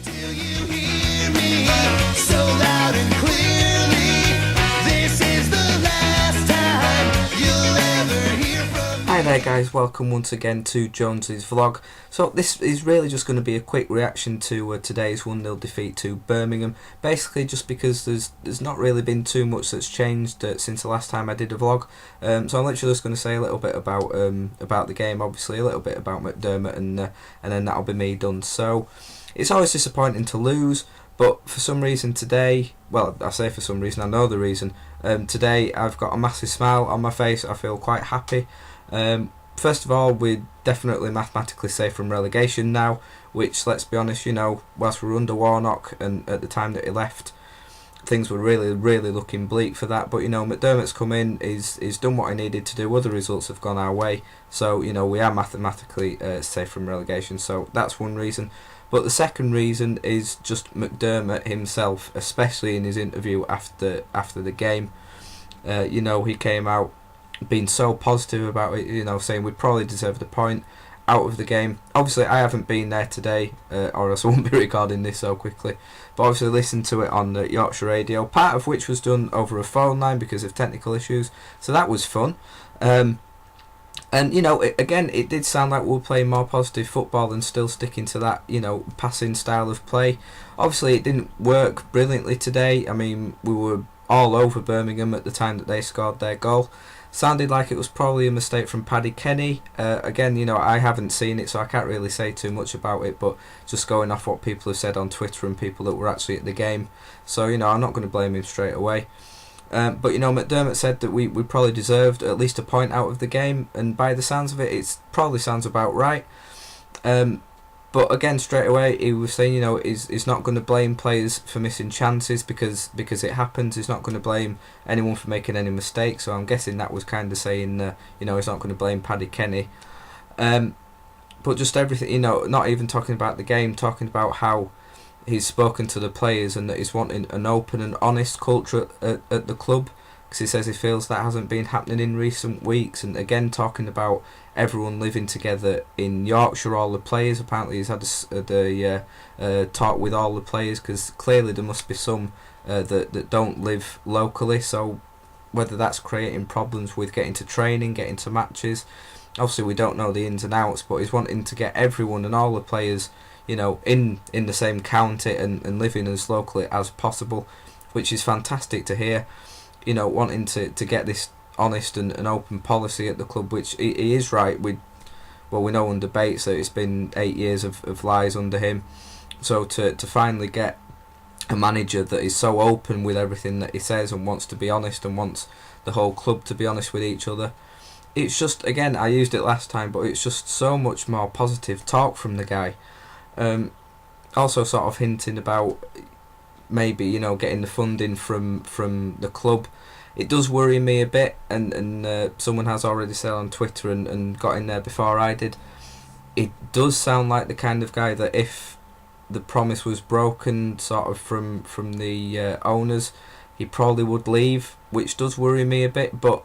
Till you hear me so loud and clearly, this is the last time you'll ever hear from me. Hi there guys, welcome once again to Jonesy's vlog. So this is really just going to be a quick reaction to today's 1-0 defeat to Birmingham. Basically just because there's not really been too much that's changed since the last time I did a vlog. So I'm literally just going to say a little bit about the game, obviously a little bit about McDermott, and then that'll be me done. So it's always disappointing to lose, but for some reason today, well, I say for some reason, I know the reason, today I've got a massive smile on my face. I feel quite happy. First of all, we're definitely mathematically safe from relegation now, which, let's be honest, you know, whilst we were under Warnock and at the time that he left, things were really looking bleak for that. But you know, McDermott's come in, he's done what he needed to do, other results have gone our way, so you know, we are mathematically safe from relegation, so that's one reason. But the second reason is just McDermott himself, especially in his interview after the game. You know, he came out being so positive about it, you know, saying we probably deserved a point out of the game. Obviously I haven't been there today, or else I wouldn't be recording this so quickly, but obviously listened to it on Yorkshire radio, part of which was done over a phone line because of technical issues, so that was fun. And you know, again, it did sound like we were playing more positive football and still sticking to that, you know, passing style of play. Obviously it didn't work brilliantly today. I mean, we were all over Birmingham at the time that they scored their goal. Sounded like it was probably a mistake from Paddy Kenny. Again, you know, I haven't seen it, so I can't really say too much about it, but just going off what people have said on Twitter and people that were actually at the game. So, you know, I'm not going to blame him straight away. But, you know, McDermott said that we probably deserved at least a point out of the game, and by the sounds of it, it probably sounds about right. But again, straight away, he was saying, you know, he's not going to blame players for missing chances because it happens. He's not going to blame anyone for making any mistakes. So I'm guessing that was kind of saying, you know, he's not going to blame Paddy Kenny. But just everything, you know, not even talking about the game, talking about how he's spoken to the players and that he's wanting an open and honest culture at the club, because he says he feels that hasn't been happening in recent weeks. And again, talking about everyone living together in Yorkshire, all the players. Apparently he's had a talk with all the players, because clearly there must be some that don't live locally, so whether that's creating problems with getting to training, getting to matches, obviously we don't know the ins and outs, but he's wanting to get everyone and all the players, you know, in the same county and living as locally as possible, which is fantastic to hear. You know, wanting to get this honest and open policy at the club, which he is right. We know under Bates that it's been 8 years of lies under him, so to finally get a manager that is so open with everything that he says and wants to be honest and wants the whole club to be honest with each other, it's just, again, I used it last time, but it's just so much more positive talk from the guy. Also sort of hinting about maybe, you know, getting the funding from the club. It does worry me a bit, and someone has already said on Twitter and got in there before I did, it does sound like the kind of guy that if the promise was broken sort of from the owners, he probably would leave, which does worry me a bit. But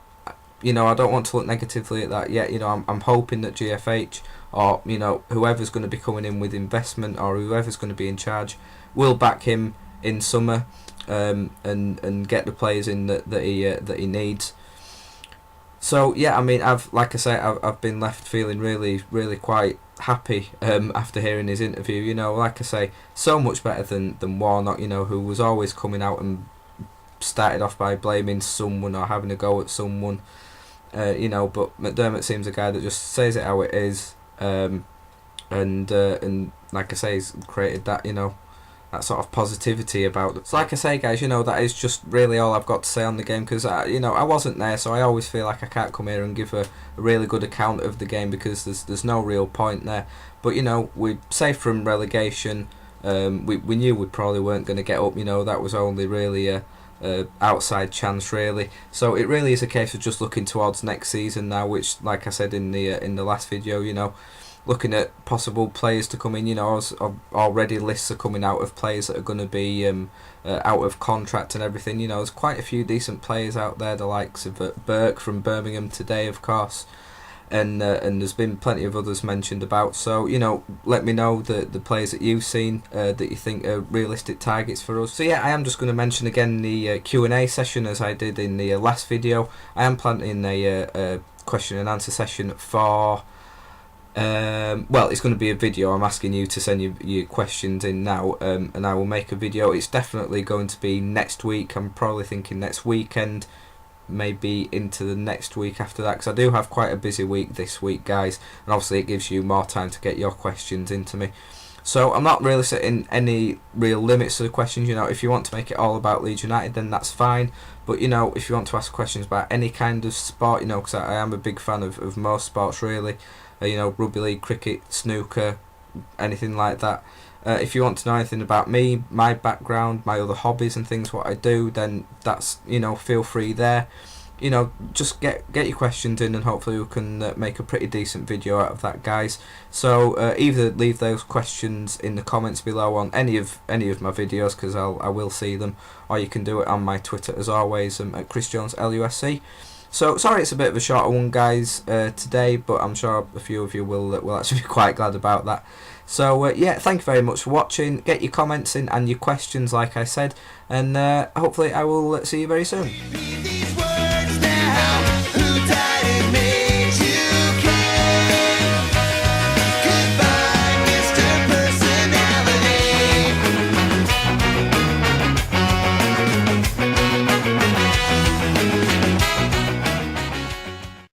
you know, I don't want to look negatively at that yet. You know, I'm hoping that GFH, or you know, whoever's going to be coming in with investment or whoever's going to be in charge, will back him in summer, and get the players in that he needs. So yeah, I mean, I've been left feeling really quite happy after hearing his interview. You know, like I say, so much better than Warnock, you know, who was always coming out and started off by blaming someone or having a go at someone. You know, but McDermott seems a guy that just says it how it is, and like I say, he's created that, you know, that sort of positivity about it. So like I say, guys, you know, that is just really all I've got to say on the game, because you know, I wasn't there, so I always feel like I can't come here and give a really good account of the game, because there's no real point there. But you know, we're safe from relegation. We knew we probably weren't going to get up. You know, that was only really a outside chance, really. So it really is a case of just looking towards next season now, which, like I said in the last video, you know, looking at possible players to come in. You know, already lists are coming out of players that are going to be out of contract and everything. You know, there's quite a few decent players out there, the likes of Burke from Birmingham today, of course. and there's been plenty of others mentioned about. So let me know the players that you've seen that you think are realistic targets for us. So yeah, I am just going to mention again the Q&A session as I did in the last video. I am planning a question and answer session for well, it's going to be a video. I'm asking you to send your questions in now, and I will make a video. It's definitely going to be next week. I'm probably thinking next weekend, maybe into the next week after that, because I do have quite a busy week this week, guys, and obviously it gives you more time to get your questions into me. So I'm not really setting any real limits to the questions. If you want to make it all about Leeds United, then that's fine. But if you want to ask questions about any kind of sport, because I am a big fan of most sports really, rugby league, cricket, snooker, anything like that. If you want to know anything about me, my background, my other hobbies and things, what I do, then that's, feel free there. Just get your questions in, and hopefully we can make a pretty decent video out of that, guys. So either leave those questions in the comments below on any of my videos, because I will see them, or you can do it on my Twitter as always, at ChrisJonesLUSC. So sorry it's a bit of a shorter one, guys, today, but I'm sure a few of you will actually be quite glad about that. So yeah, thank you very much for watching. Get your comments in and your questions, like I said, and hopefully I will see you very soon.